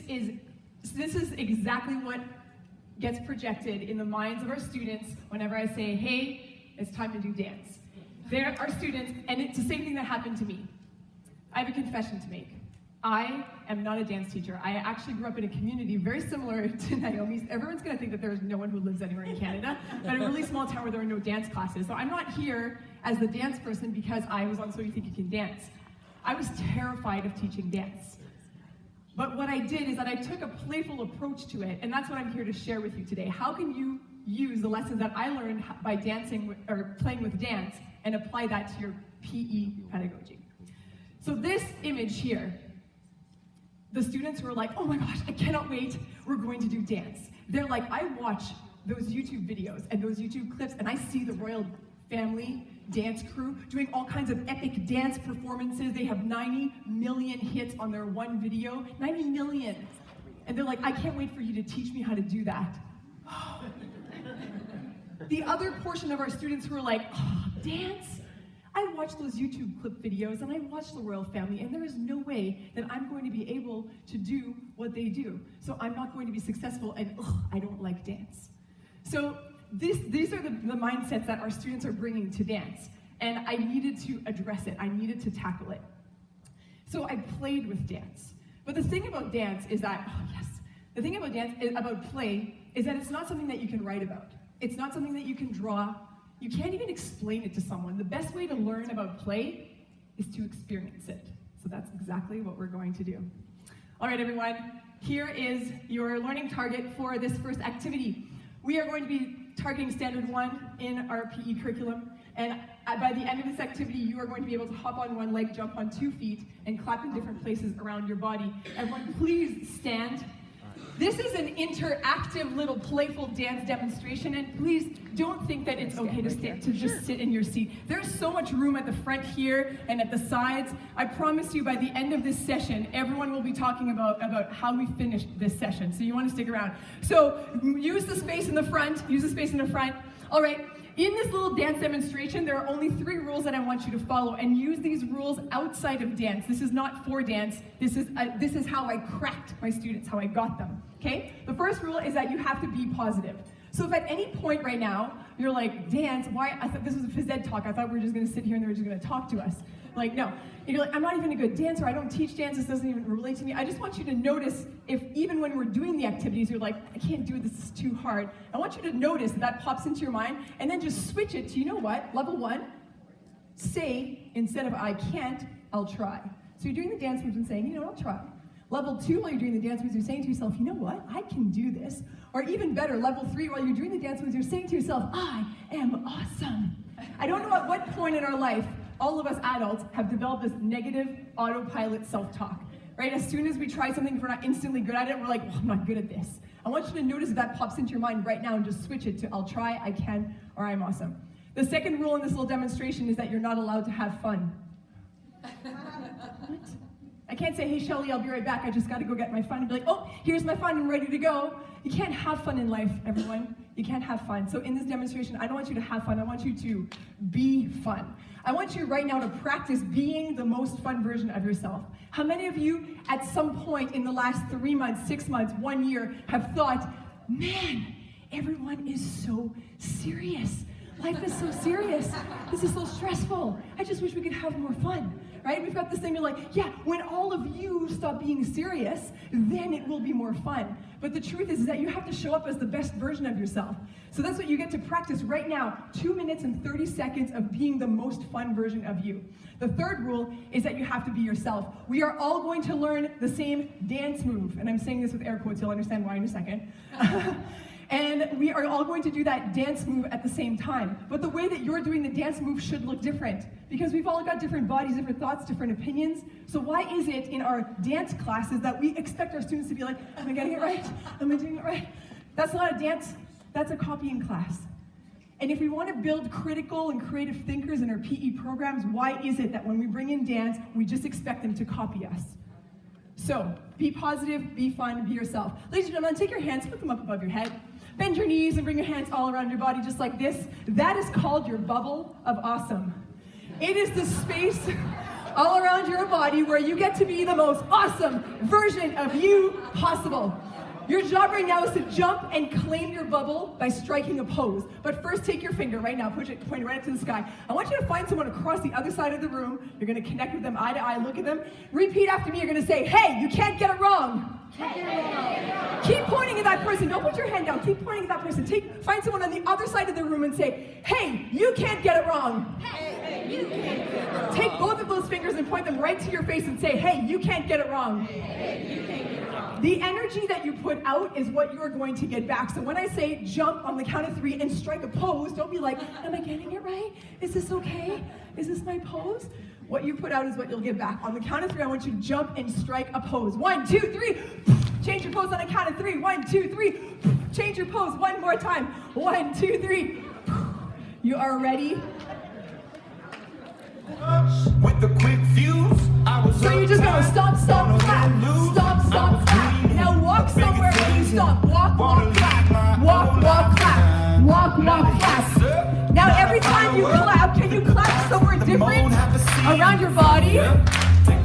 is exactly what gets projected in the minds of our students whenever I say, hey, it's time to do dance. There are students, and it's the same thing that happened to me. I have a confession to make. I am not a dance teacher. I actually grew up in a community very similar to Naomi's. Everyone's gonna think that there's no one who lives anywhere in Canada, but a really small town where there are no dance classes. So I'm not here as the dance person because I was on So You Think You Can Dance. I was terrified of teaching dance. But what I did is that I took a playful approach to it, and that's what I'm here to share with you today. How can you use the lessons that I learned by dancing or playing with dance and apply that to your PE pedagogy? So this image here, the students were like, oh my gosh, I cannot wait, we're going to do dance. They're like, I watch those YouTube videos and those YouTube clips, and I see the royal family dance crew doing all kinds of epic dance performances. They have 90 million hits on their one video, 90 million. And they're like, I can't wait for you to teach me how to do that. The other portion of our students who were like, oh, dance? I watch those YouTube clip videos and I watch the royal family, and there is no way that I'm going to be able to do what they do. So I'm not going to be successful, and I don't like dance. So these are the mindsets that our students are bringing to dance, and I needed to address it. I needed to tackle it. So I played with dance. But the thing about dance is that, the thing about dance, about play, is that it's not something that you can write about. It's not something that you can draw. You can't even explain it to someone. The best way to learn about play is to experience it. So that's exactly what we're going to do. All right, everyone, here is your learning target for this first activity. We are going to be targeting Standard 1 in our PE curriculum, and by the end of this activity, you are going to be able to hop on one leg, jump on 2 feet, and clap in different places around your body. Everyone, please stand. This is an interactive little playful dance demonstration, and please don't think that it's okay to just sit in your seat. There's so much room at the front here and at the sides. I promise you by the end of this session, everyone will be talking about how we finished this session, so you want to stick around. So use the space in the front, All right. In this little dance demonstration, there are only 3 rules that I want you to follow, and use these rules outside of dance. This is not for dance. This is how I cracked my students, how I got them, okay? The first rule is that you have to be positive. So if at any point right now, you're like, dance, why? I thought this was a phys ed talk. I thought we were just gonna sit here and they were just gonna talk to us. Like, no. And you're like, I'm not even a good dancer. I don't teach dance. This doesn't even relate to me. I just want you to notice if even when we're doing the activities, you're like, I can't do it. This is too hard. I want you to notice that pops into your mind, and then just switch it to, you know what? Level 1, say, instead of I can't, I'll try. So you're doing the dance moves and saying, you know what, I'll try. Level 2, while you're doing the dance moves, you're saying to yourself, you know what? I can do this. Or even better, level 3, while you're doing the dance moves, you're saying to yourself, I am awesome. I don't know at what point in our life all of us adults have developed this negative autopilot self-talk, right? As soon as we try something, if we're not instantly good at it, we're like, well, I'm not good at this. I want you to notice that pops into your mind right now and just switch it to I'll try, I can, or I'm awesome. The second rule in this little demonstration is that you're not allowed to have fun. What? I can't say, hey, Shelly, I'll be right back. I just got to go get my fun. And be like, oh, here's my fun. I'm ready to go. You can't have fun in life, everyone. You can't have fun. So in this demonstration, I don't want you to have fun. I want you to be fun. I want you right now to practice being the most fun version of yourself. How many of you, at some point in the last 3 months, 6 months, 1 year, have thought, man, everyone is so serious. Life is so serious. This is so stressful. I just wish we could have more fun, right? We've got this thing, you're like, yeah, when all of you stop being serious, then it will be more fun. But the truth is that you have to show up as the best version of yourself. So that's what you get to practice right now, 2 minutes and 30 seconds of being the most fun version of you. The third rule is that you have to be yourself. We are all going to learn the same dance move, and I'm saying this with air quotes, you'll understand why in a second. And we are all going to do that dance move at the same time. But the way that you're doing the dance move should look different, because we've all got different bodies, different thoughts, different opinions. So why is it in our dance classes that we expect our students to be like, am I getting it right? Am I doing it right? That's not a dance, that's a copying class. And if we want to build critical and creative thinkers in our PE programs, why is it that when we bring in dance, we just expect them to copy us? So, be positive, be fun, be yourself. Ladies and gentlemen, take your hands, put them up above your head. Bend your knees and bring your hands all around your body just like this. That is called your bubble of awesome. It is the space all around your body where you get to be the most awesome version of you possible. Your job right now is to jump and claim your bubble by striking a pose. But first, take your finger right now, point it right up to the sky. I want you to find someone across the other side of the room. You're going to connect with them eye to eye, look at them. Repeat after me. You're going to say, hey, you can't get it wrong. Keep pointing at that person. Don't put your hand down. Keep pointing at that person. Find someone on the other side of the room and say, hey, you can't get it wrong. Hey, you can't get it wrong. Take both of those fingers and point them right to your face and say, hey, you can't get it wrong. Hey, you can't get it wrong. The energy that you put out is what you're going to get back. So when I say jump on the count of 3 and strike a pose, don't be like, am I getting it right? Is this okay? Is this my pose? What you put out is what you'll get back. On the count of 3, I want you to jump and strike a pose. 1, 2, 3. Change your pose on the count of 3. 1, 2, 3. Change your pose one more time. 1, 2, 3. You are ready? With the quick fuse, I was So you just go stop, stop, clap. Stop, stop, clap. Now walk somewhere where you stop. Walk, walk, clap. Walk, walk, clap. Walk, walk, clap. Now every time you clap, can you clap somewhere different around your body?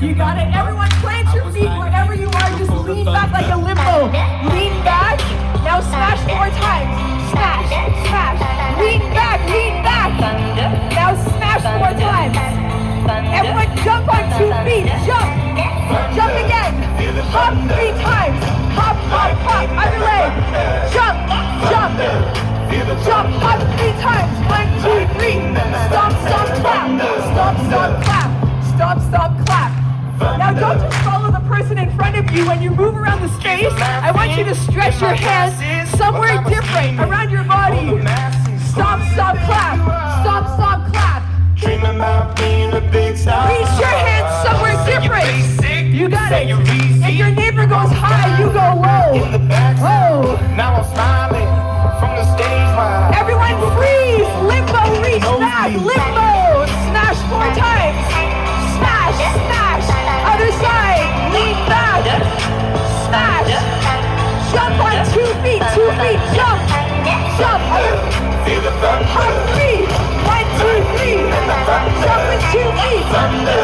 You got it. Everyone plant your feet wherever you are. Just lean back like a limbo. Lean back. Now smash 4 times. Smash, smash. Lean back, lean back. Now smash 4 times. Everyone jump on 2 feet. Jump. Jump again. Hop 3 times. Hop, hop, hop. Other leg. Jump, jump. Jump, hop 3 times. 1, 2, 3. Stop, stop, clap. Stop, stop, clap. Stop, stop, clap. Now don't just follow the person in front of you. When you move around the space, I want you to stretch your hands somewhere different around your body. Stop, stop, clap. Stop, stop, clap. dreaming about being a big star. Reach your hands somewhere different. You got it. If your neighbor goes high, you go low. Whoa. Now I'm smiling from the stage while Everyone freeze. Limbo, reach back. Limbo. Smash 4 times. Smash, smash. Other side. Lean back. Smash. Jump on 2 feet. 2 feet. Jump. Jump. feel the thunder. Hop 3. 1, 2, 3. Jump with 2 feet. Thunder,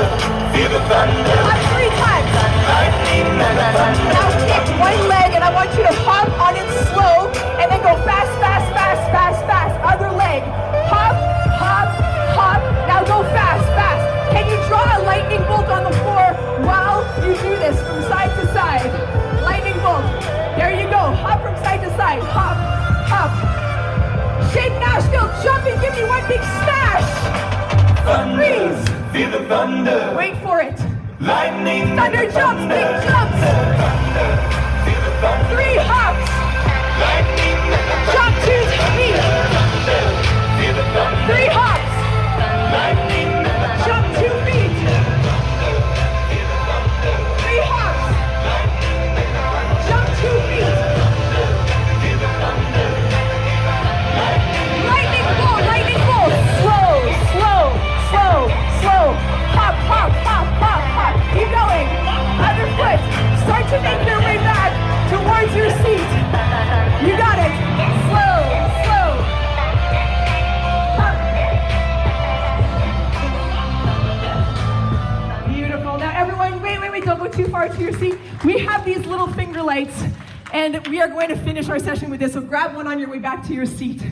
feel the thunder. Hop 3 times. Lightning and the thunder. Now kick one leg and I want you to hop on it slow and then go fast, fast, fast, fast, fast. Other leg. Hop, hop, hop. Now go fast, fast. Can you draw a lightning bolt on the floor while you do this from side to side? Lightning bolt. There you go. Hop from side to side. Hop, hop. SHAPE Nashville. Jump and give me one big smash. Freeze. Feel the thunder. Wait for it. Lightning. Thunder jumps, big jumps. Feel the thunder. 3 hops. Lightning and the Jump 2 feet. thunder. Feel the thunder. 3 hops. Lightning and the Jump 2 feet. 3 hops. Jump 2 feet. Lightning bolt, lightning bolt. Slow, slow, slow, slow. Hop, hop, hop, hop, hop. Keep going. Other foot. Start to make your way back towards your seat. You got it. Slow, slow. Hop. Beautiful. Now everyone, wait, don't go too far to your seat. We have these little finger lights, and we are going to finish our session with this, so grab one on your way back to your seat.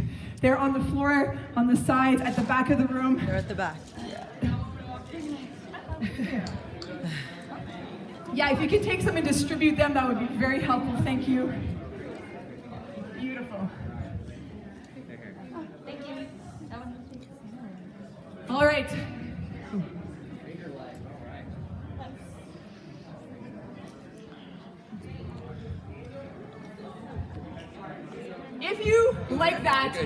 They're on the floor, on the sides, at the back of the room. They're at the back. Yeah, if you could take some and distribute them, that would be very helpful. Thank you. Beautiful. Thank you. All right. If you like that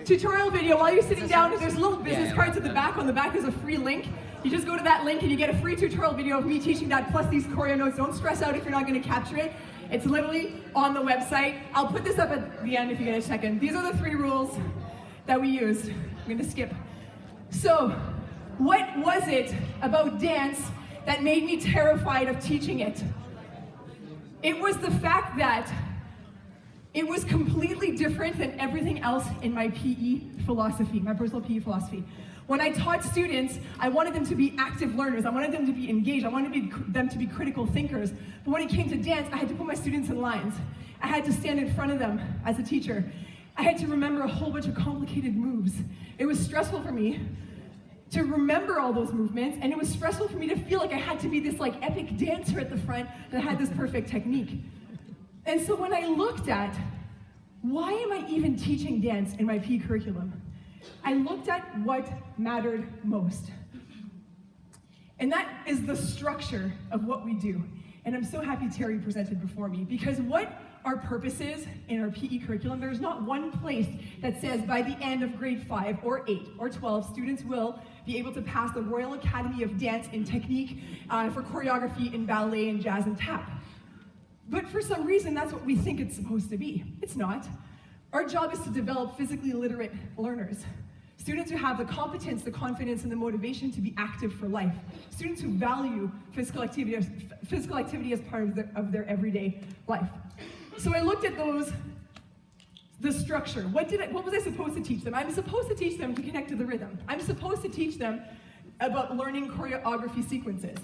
tutorial video while you're sitting down, there's little business cards at the back. On the back is a free link. You just go to that link and you get a free tutorial video of me teaching that, plus these choreo notes. Don't stress out if you're not going to capture it. It's literally on the website. I'll put this up at the end if you get a second. These are the 3 rules that we used. I'm going to skip. So, what was it about dance that made me terrified of teaching it? It was the fact that it was completely different than everything else in my PE philosophy, my personal PE philosophy. When I taught students, I wanted them to be active learners. I wanted them to be engaged. I wanted them to be critical thinkers. But when it came to dance, I had to put my students in lines. I had to stand in front of them as a teacher. I had to remember a whole bunch of complicated moves. It was stressful for me to remember all those movements, and it was stressful for me to feel like I had to be this like epic dancer at the front that had this perfect technique. And so when I looked at, why am I even teaching dance in my PE curriculum? I looked at what mattered most. And that is the structure of what we do. And I'm so happy Terry presented before me, because what our purpose is in our PE curriculum, there's not one place that says by the end of grade 5 or 8 or 12, students will be able to pass the Royal Academy of Dance in Technique for choreography in ballet and jazz and tap. But for some reason, that's what we think it's supposed to be. It's not. Our job is to develop physically literate learners. Students who have the competence, the confidence, and the motivation to be active for life. Students who value physical activity as part of their everyday life. So I looked at the structure. What was I supposed to teach them? I'm supposed to teach them to connect to the rhythm. I'm supposed to teach them about learning choreography sequences.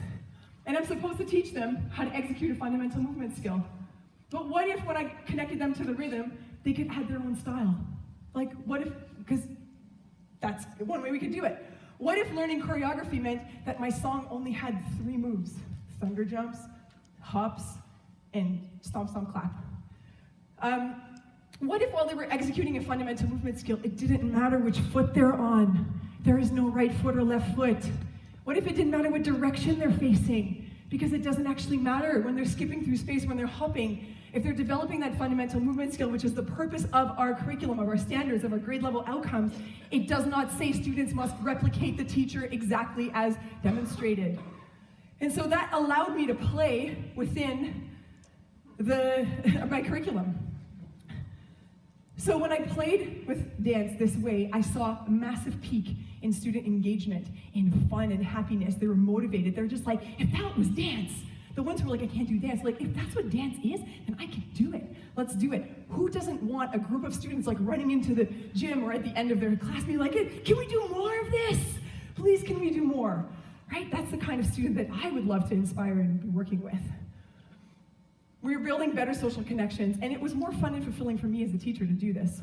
And I'm supposed to teach them how to execute a fundamental movement skill. But what if when I connected them to the rhythm, they could add their own style? Like, what if, because that's one way we could do it. What if learning choreography meant that my song only had 3 moves? Thunder jumps, hops, and stomp, stomp, clap. What if while they were executing a fundamental movement skill, it didn't matter which foot they're on? There is no right foot or left foot. What if it didn't matter what direction they're facing? Because it doesn't actually matter when they're skipping through space, when they're hopping. If they're developing that fundamental movement skill, which is the purpose of our curriculum, of our standards, of our grade level outcomes, it does not say students must replicate the teacher exactly as demonstrated. And so that allowed me to play within my curriculum. So when I played with dance this way, I saw a massive peak in student engagement, in fun and happiness. They were motivated. They were just like, if that was dance. The ones who were like, I can't do dance, like, if that's what dance is, then I can do it. Let's do it. Who doesn't want a group of students like running into the gym or at the end of their class being like, can we do more of this? Please, can we do more? Right? That's the kind of student that I would love to inspire and be working with. We were building better social connections, and it was more fun and fulfilling for me as a teacher to do this.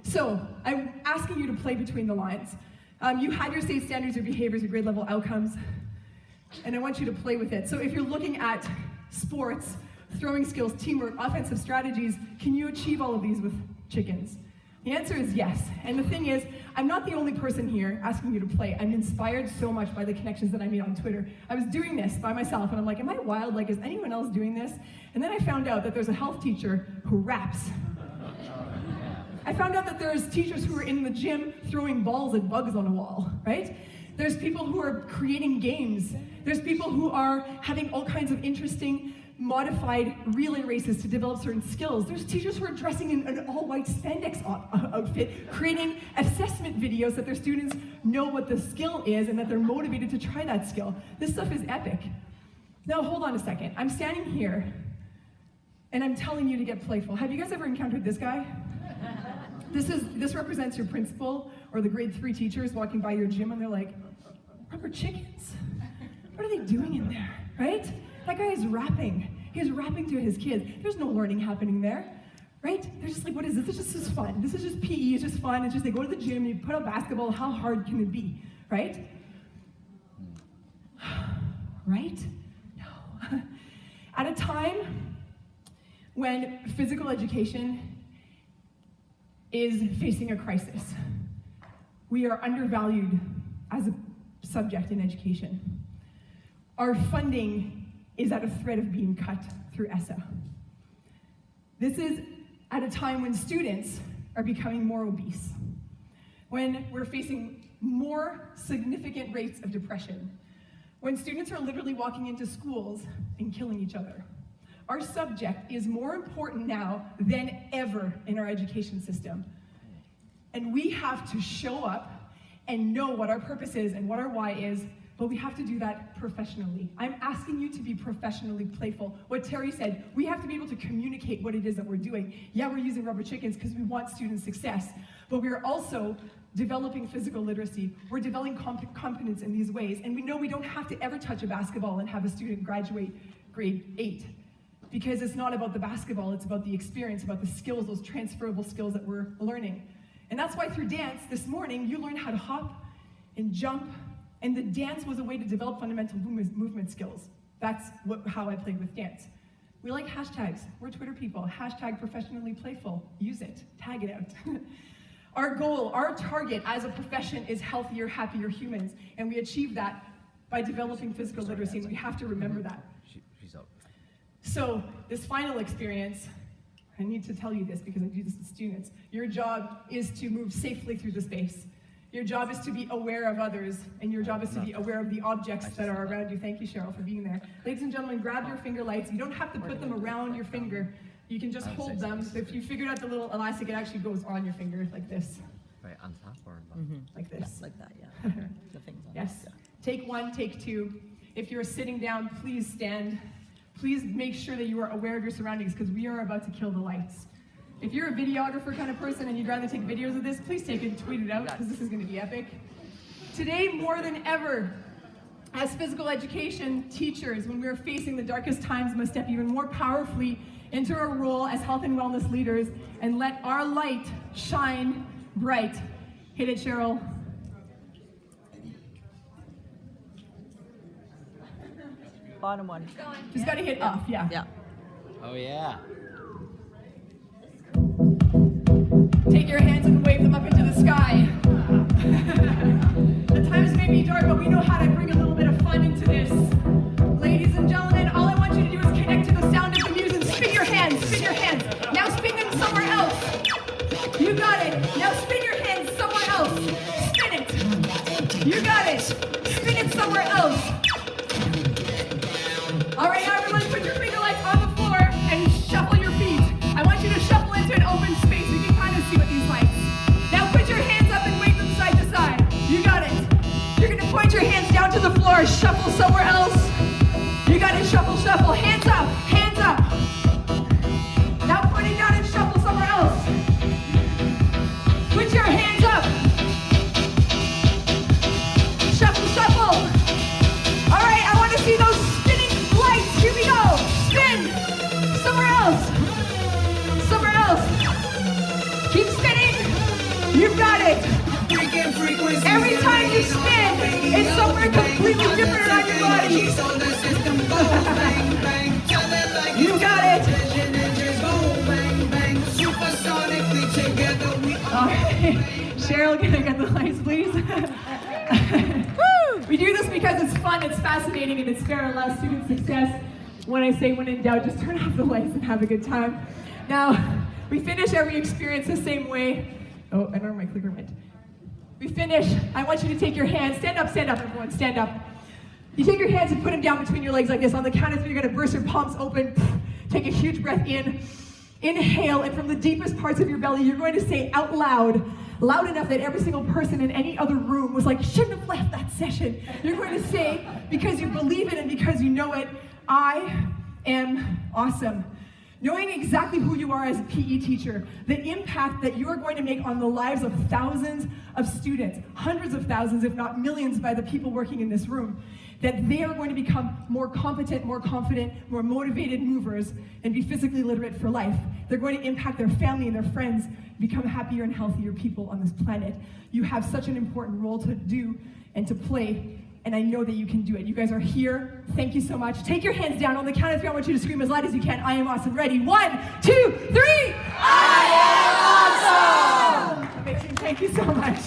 So, I'm asking you to play between the lines. You had your state standards, your behaviors, your grade level outcomes, and I want you to play with it. So if you're looking at sports, throwing skills, teamwork, offensive strategies, can you achieve all of these with chickens? The answer is yes. And the thing is, I'm not the only person here asking you to play. I'm inspired so much by the connections that I made on Twitter. I was doing this by myself, and I'm like, am I wild? Like, is anyone else doing this? And then I found out that there's a health teacher who raps. I found out that there's teachers who are in the gym throwing balls at bugs on a wall, right? There's people who are creating games. There's people who are having all kinds of interesting modified relay races to develop certain skills. There's teachers who are dressing in an all-white spandex outfit, creating assessment videos that their students know what the skill is and that they're motivated to try that skill. This stuff is epic. Now, hold on a second. I'm standing here, and I'm telling you to get playful. Have you guys ever encountered this guy? This represents your principal or the grade 3 teachers walking by your gym, and they're like, rubber chickens? What are they doing in there, right? That guy is rapping. He's rapping to his kids. There's no learning happening there, right? They're just like, what is this? This is just fun. This is just PE, it's just fun. It's just they go to the gym, you put out basketball, how hard can it be, right? Right? No. At a time when physical education is facing a crisis, we are undervalued as a subject in education. Our funding is at a threat of being cut through ESSA. This is at a time when students are becoming more obese, when we're facing more significant rates of depression, when students are literally walking into schools and killing each other. Our subject is more important now than ever in our education system. And we have to show up and know what our purpose is and what our why is, but we have to do that professionally. I'm asking you to be professionally playful. What Terry said, we have to be able to communicate what it is that we're doing. Yeah, we're using rubber chickens because we want student success, but we're also developing physical literacy. We're developing competence in these ways. And we know we don't have to ever touch a basketball and have a student graduate grade 8. Because it's not about the basketball, it's about the experience, about the skills, those transferable skills that we're learning. And that's why through dance, this morning, you learned how to hop and jump, and the dance was a way to develop fundamental movement skills. That's how I played with dance. We like hashtags. We're Twitter people. Hashtag professionally playful. Use it. Tag it out. Our goal, our target as a profession is healthier, happier humans, and we achieve that by developing physical literacy, and we have to remember that. She's up. So this final experience, I need to tell you this because I do this with students. Your job is to move safely through the space. Your job is to be aware of others, and your job is to be aware of the objects that are around you. Thank you, Cheryl, for being there. Ladies and gentlemen, grab your finger lights. You don't have to put them around your finger. You can just hold them. So if you figured out the little elastic, it actually goes on your finger like this. Right, on top or Like this. Like that, yeah. The things on Yes. it. Take one, take two. If you're sitting down, please stand. Please make sure that you are aware of your surroundings because we are about to kill the lights. If you're a videographer kind of person and you'd rather take videos of this, please take it and tweet it out because this is going to be epic. Today, more than ever, as physical education teachers, when we are facing the darkest times, must step even more powerfully into our role as health and wellness leaders and let our light shine bright. Hit it, Cheryl. Bottom one. Just got to hit off, yeah. Yeah. Oh yeah. Take your hands and wave them up into the sky. The times may be dark, but we know how to bring a little bit of fun into this. Ladies and gentlemen, all I want you to do is connect to the sound of the music. Spin your hands, spin your hands. Now spin them somewhere else. You got it. Now spin your hands somewhere else. Spin it. You got it. Spin it somewhere else. All right, now everyone put your finger lights on the floor and shuffle your feet. I want you to shuffle into an open space. We can kind of see what these lights. Now put your hands up and wave them side to side. You got it. You're gonna point your hands down to the floor, shuffle somewhere else. You got it, shuffle, shuffle. Hands up, hands up. Now point it down and shuffle somewhere else. Put your hands up. Shuffle, shuffle. All right, I want to see those spinning lights. Here we go. Spin. Somewhere else. Somewhere else. Keep spinning. You've got it. Every time you spin, it's somewhere completely different on your body. You got it. All right. Cheryl, can I get the lights, please? We do this because it's fun, it's fascinating, and it's fair and allows student success. When I say when in doubt, just turn off the lights and have a good time. Now, we finish every experience the same way. Oh, I don't know where my clicker went. We finish. I want you to take your hands. Stand up, everyone. Stand up. You take your hands and put them down between your legs like this. On the count of 3, you're going to burst your palms open. Take a huge breath in. Inhale, and from the deepest parts of your belly, you're going to say out loud, loud enough that every single person in any other room was like, shouldn't have left that session. You're going to say, because you believe it and because you know it, I am awesome. Knowing exactly who you are as a PE teacher, the impact that you are going to make on the lives of thousands of students, hundreds of thousands, if not millions by the people working in this room, that they are going to become more competent, more confident, more motivated movers and be physically literate for life. They're going to impact their family and their friends, become happier and healthier people on this planet. You have such an important role to do and to play, and I know that you can do it. You guys are here. Thank you so much. Take your hands down. On the count of 3, I want you to scream as loud as you can. I am awesome. Ready? 1, 2, 3. I am awesome! Amazing. Thank you so much.